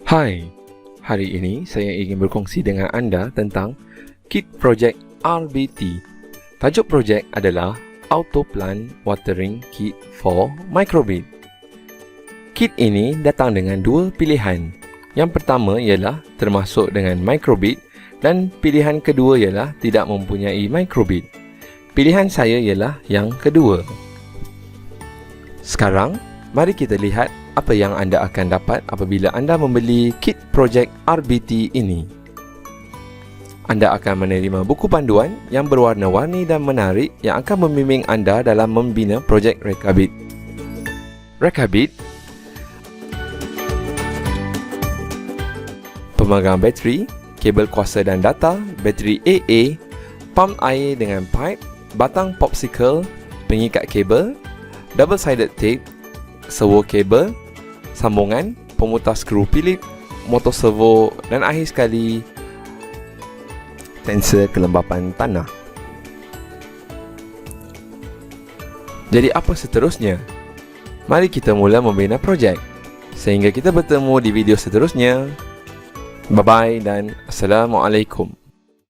Hai, hari ini saya ingin berkongsi dengan anda tentang kit projek RBT. Tajuk projek adalah Auto Plant Watering Kit for Microbit. Kit ini datang dengan dua pilihan. Yang pertama ialah termasuk dengan microbit dan pilihan kedua ialah tidak mempunyai microbit. Pilihan saya ialah yang kedua. Sekarang, mari kita lihat apa yang anda akan dapat apabila anda membeli kit projek RBT ini. Anda akan menerima buku panduan yang berwarna-warni dan menarik yang akan membimbing anda dalam membina projek Rekabit. Rekabit, pemegang bateri, kabel kuasa dan data, bateri AA, pump air dengan pipe, batang popsicle, pengikat kabel, double-sided tape, servo kabel, sambungan, pemutar skru Phillips, motor servo dan akhir sekali sensor kelembapan tanah. Jadi apa seterusnya? Mari kita mula membina projek. Sehingga kita bertemu di video seterusnya. Bye-bye dan Assalamualaikum.